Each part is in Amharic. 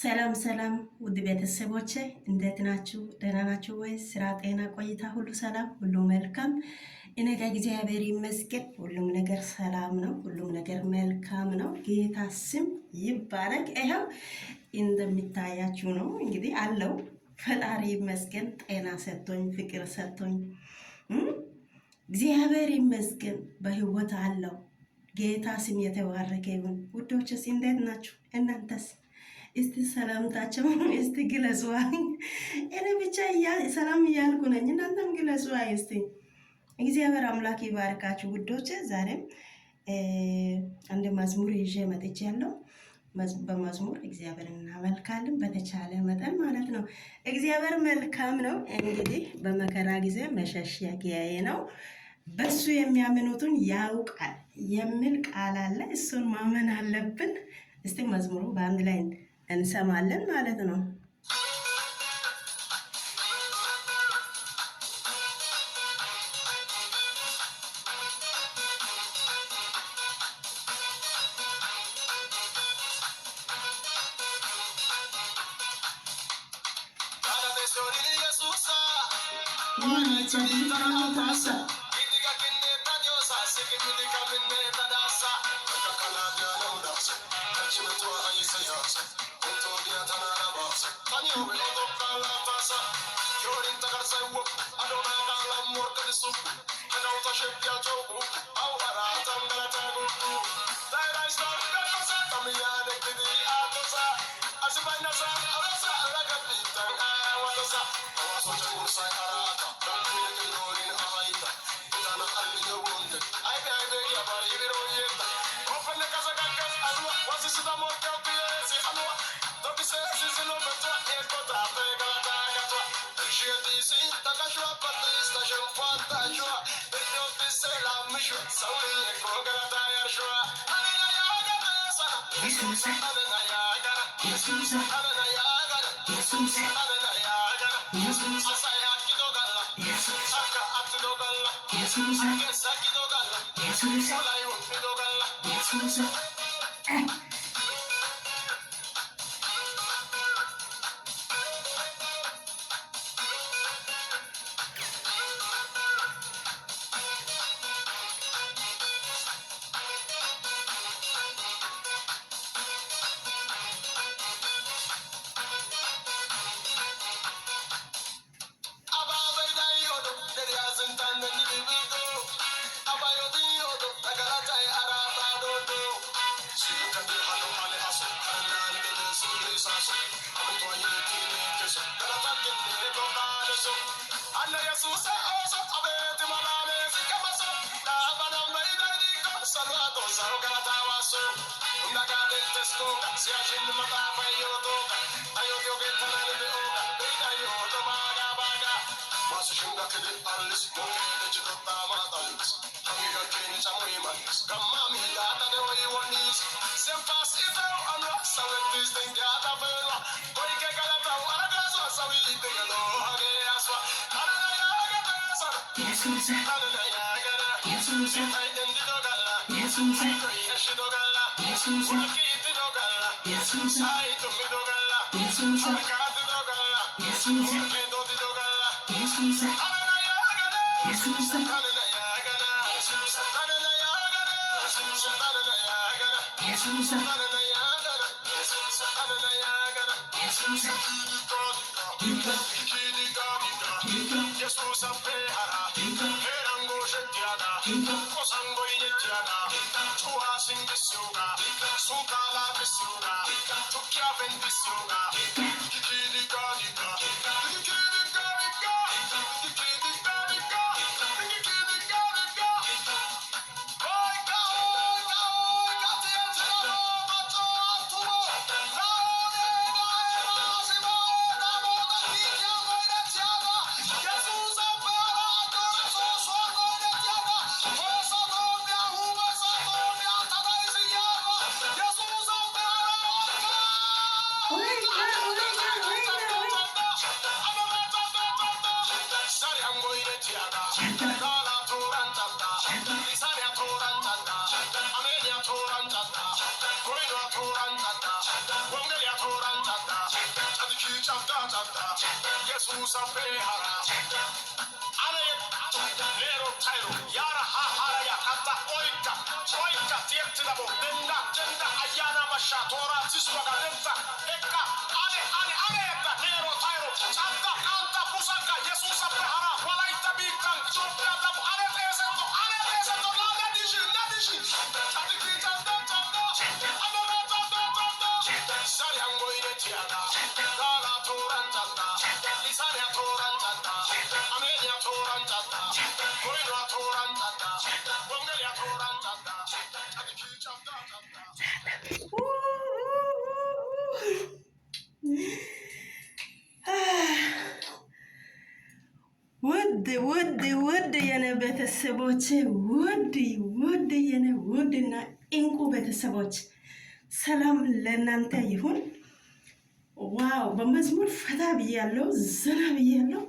ሰላም ሰላም ውድ ቤተሰቦቼ እንዴት ናችሁ? ደህና ናችሁ ወይ? ስራ፣ ጤና፣ ቆይታ ሁሉ ሰላም፣ ሁሉ መልካም። እኔ ጋር እግዚአብሔር ይመስገን ሁሉም ነገር ሰላም ነው፣ ሁሉም ነገር መልካም ነው። ጌታ ስም ይባረክ። ይኸው እንደሚታያችሁ ነው እንግዲህ አለው። ፈጣሪ ይመስገን ጤና ሰጥቶኝ ፍቅር ሰጥቶኝ እግዚአብሔር ይመስገን በህይወት አለው። ጌታ ስም የተባረከ ይሁን። ውዶችስ እንዴት ናችሁ? እናንተስ እስቲ ሰላምታቸው እስቲ ግለጹ። እኔ ብቻ ሰላም እያልኩ ነኝ፣ እናንተም ግለጹ። እስቲ እግዚአብሔር አምላክ ይባርካችሁ ውዶች። ዛሬም አንድ መዝሙር ይዤ መጥቻለሁ። በመዝሙር እግዚአብሔርን እናመልካለን በተቻለ መጠን ማለት ነው። እግዚአብሔር መልካም ነው። እንግዲህ በመከራ ጊዜ መሸሸጊያዬ ነው፣ በሱ የሚያምኑትን ያውቃል የሚል ቃል አለ። እሱን ማመን አለብን። እስቲ መዝሙሩ በአንድ ላይ እንሰማለን ማለት ነው። Jesus abehara. Ale lero tairo yara ha hara ya kata oika tietila bo denda ayana mashatora tiswaga denta eka ale eka lero tairo chanta kanta pusaka Jesus abehara walaita bikan chopra da ale teseto la dishi tatikita tanda Sariango Tiana, Gala Torantata, Lisania Torantata, Amelia Torantata, Corina Torantata, Bongalia Torantata, and the future of ውድ የኔ ቤተሰቦች ውድ የኔ ውድና እንቁ ቤተሰቦች ሰላም ለእናንተ ይሁን። ዋው በመዝሙር ፈታ ብያለሁ፣ ዘና ብያለሁ።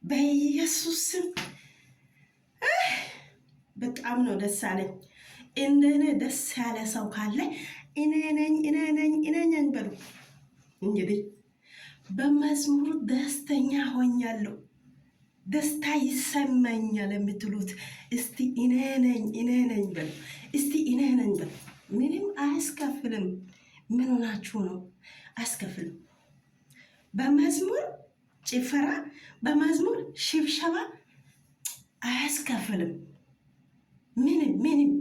በኢየሱስ ስም በጣም ነው ደስ አለኝ። እንደኔ ደስ ያለ ሰው ካለ እኔ ነኝ በሉ። እንግዲህ በመዝሙሩ ደስተኛ ሆኛለሁ፣ ደስታ ይሰማኛል የምትሉት እስቲ እኔ ነኝ በሉ። እስቲ እኔ ነኝ በሉ። ምንም አያስከፍልም። ምን ሆናችሁ ነው? አያስከፍልም። በመዝሙር ጭፈራ፣ በመዝሙር ሽብሸባ አያስከፍልም።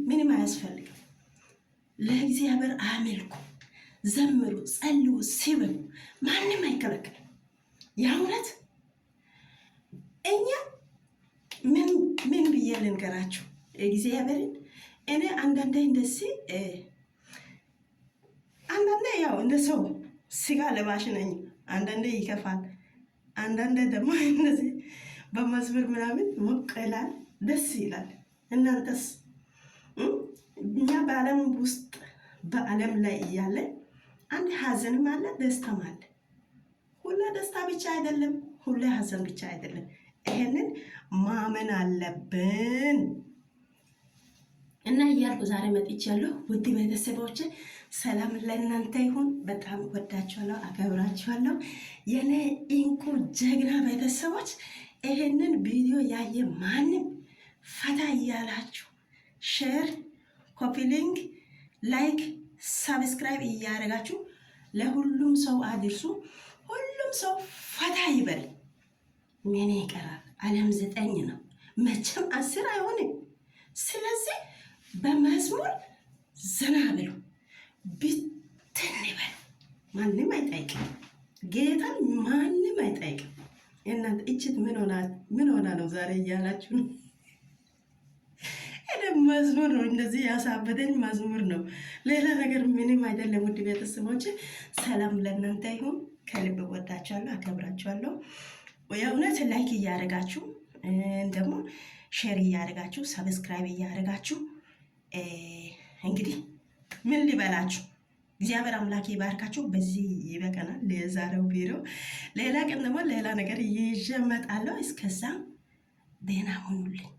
ምንም አያስፈልግም። ለእግዚአብሔር አመልኩ፣ ዘምሩ፣ ጸልዩ፣ ሲበሉ ማንም አይከለክልም። የእውነት እኛ ምን ብዬ ልንገራችሁ እግዚአብሔርን እኔ አንዳንዴ እንደዚህ አንዳንዴ ያው እንደ ሰው ስጋ ለባሽ ነኝ። አንዳንዴ ይከፋል፣ አንዳንዴ ደግሞ እንደዚህ በመዝሙር ምናምን ሞቅ ይላል፣ ደስ ይላል። እናንተስ? እኛ በዓለም ላይ እያለ አንድ ሀዘንም አለ፣ ደስታም አለ። ሁሌ ደስታ ብቻ አይደለም፣ ሁሌ ሀዘን ብቻ አይደለም። ይሄንን ማመን አለብን። እና እያልኩ ዛሬ መጥቻለሁ። ውድ ቤተሰቦች ሰላም ለእናንተ ይሁን። በጣም ወዳችኋለሁ፣ አከብራችኋለሁ የኔ እንቁ ጀግና ቤተሰቦች። ይሄንን ቪዲዮ ያየ ማንም ፈታ እያላችሁ ሼር፣ ኮፒ ሊንክ፣ ላይክ፣ ሰብስክራይብ እያደረጋችሁ ለሁሉም ሰው አድርሱ። ሁሉም ሰው ፈታ ይበል። ምን ይቀራል? ዓለም 9 ነው፣ መቼም 10 አይሆንም። ስለዚህ በመዝሙር ዘና ብሎ ብትን ይበል። ማንም አይጠይቅም፣ ጌታን ማንም አይጠይቅም። እናንተ እችት ምን ሆና ነው ዛሬ እያላችሁ ነው። መዝሙር ነው እንደዚህ ያሳበደኝ መዝሙር ነው፣ ሌላ ነገር ምንም አይደለም። ውድ ቤተሰቦች ሰላም ለእናንተ ይሁን። ከልብ ወዳችኋለሁ፣ አከብራችኋለሁ። የእውነት ላይክ እያደረጋችሁ ደግሞ ሼር እያደረጋችሁ ሰብስክራይብ እያደረጋችሁ እንግዲህ ምን ሊበላችሁ እግዚአብሔር አምላክ ይባርካችሁ። በዚህ ይበቃናል ለዛሬው ቪዲዮ። ሌላ ቀን ደግሞ ሌላ ነገር ይዤ እመጣለሁ። እስከዛ ደህና ሁኑልኝ።